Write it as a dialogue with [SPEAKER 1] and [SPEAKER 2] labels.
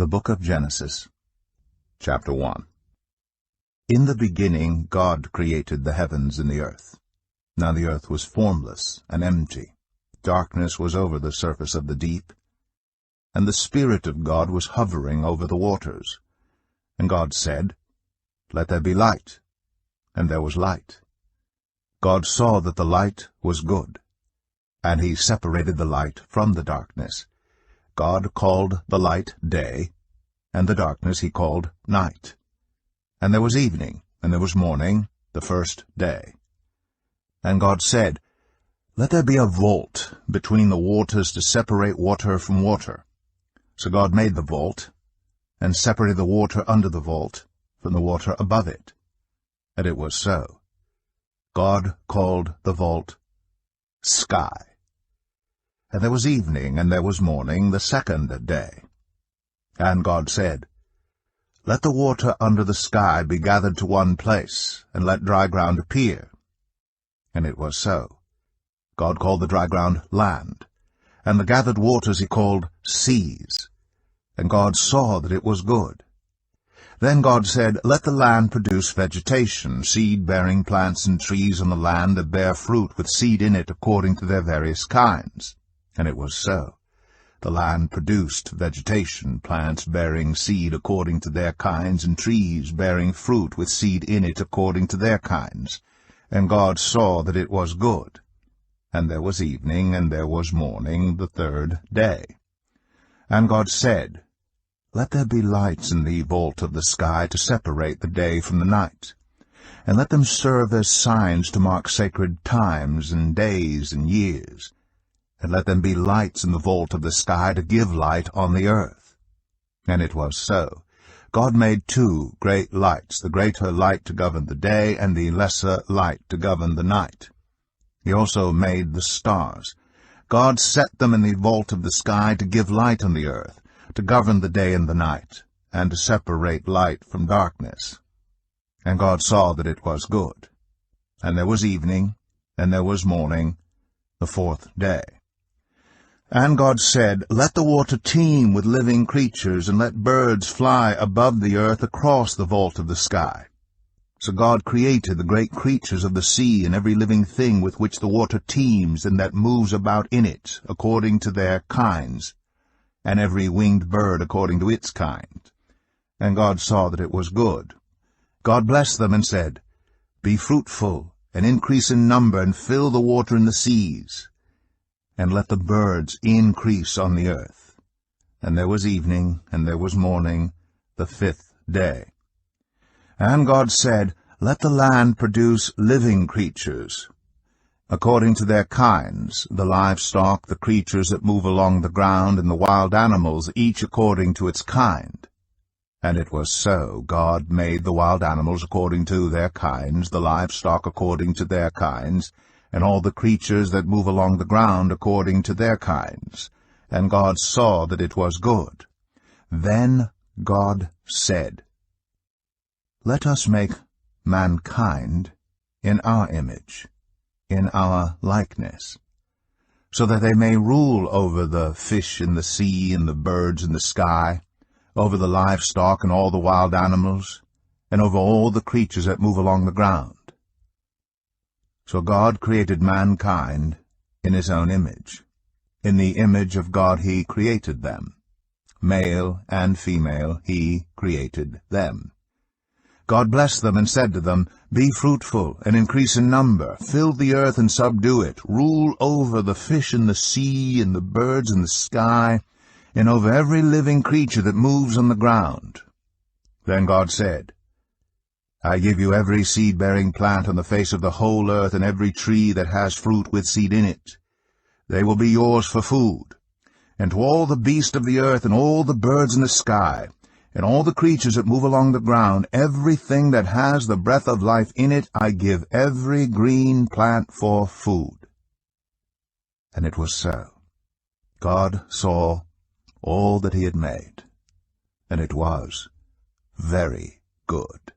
[SPEAKER 1] The Book of Genesis, Chapter 1. In the beginning God created the heavens and the earth. Now the earth was formless and empty. Darkness was over the surface of the deep, and the Spirit of God was hovering over the waters. And God said, "Let there be light." And there was light. God saw that the light was good, and he separated the light from the darkness. God called the light day, and the darkness he called night. And there was evening, and there was morning, the first day. And God said, "Let there be a vault between the waters to separate water from water." So God made the vault, and separated the water under the vault from the water above it. And it was so. God called the vault sky. And there was evening, and there was morning, the second day. And God said, "Let the water under the sky be gathered to one place, and let dry ground appear." And it was so. God called the dry ground land, and the gathered waters he called seas. And God saw that it was good. Then God said, "Let the land produce vegetation, seed-bearing plants and trees on the land that bear fruit with seed in it according to their various kinds." And it was so. The land produced vegetation, plants bearing seed according to their kinds, and trees bearing fruit with seed in it according to their kinds. And God saw that it was good. And there was evening, and there was morning, the third day. And God said, "Let there be lights in the vault of the sky to separate the day from the night, and let them serve as signs to mark sacred times and days and years. And let them be lights in the vault of the sky to give light on the earth." And it was so. God made two great lights, the greater light to govern the day, and the lesser light to govern the night. He also made the stars. God set them in the vault of the sky to give light on the earth, to govern the day and the night, and to separate light from darkness. And God saw that it was good. And there was evening, and there was morning, the fourth day. And God said, "Let the water teem with living creatures, and let birds fly above the earth across the vault of the sky." So God created the great creatures of the sea, and every living thing with which the water teems and that moves about in it, according to their kinds, and every winged bird according to its kind. And God saw that it was good. God blessed them and said, "Be fruitful, and increase in number, and fill the water in the seas, and let the birds increase on the earth." And there was evening, and there was morning, the fifth day. And God said, "Let the land produce living creatures, according to their kinds, the livestock, the creatures that move along the ground, and the wild animals, each according to its kind." And it was so. God made the wild animals according to their kinds, the livestock according to their kinds, and all the creatures that move along the ground according to their kinds. And God saw that it was good. Then God said, "Let us make mankind in our image, in our likeness, so that they may rule over the fish in the sea and the birds in the sky, over the livestock and all the wild animals, and over all the creatures that move along the ground." So God created mankind in his own image. In the image of God he created them. Male and female he created them. God blessed them and said to them, "Be fruitful and increase in number, fill the earth and subdue it, rule over the fish in the sea and the birds in the sky, and over every living creature that moves on the ground." Then God said, "I give you every seed-bearing plant on the face of the whole earth, and every tree that has fruit with seed in it. They will be yours for food. And to all the beasts of the earth, and all the birds in the sky, and all the creatures that move along the ground, everything that has the breath of life in it, I give every green plant for food." And it was so. God saw all that he had made, and it was very good.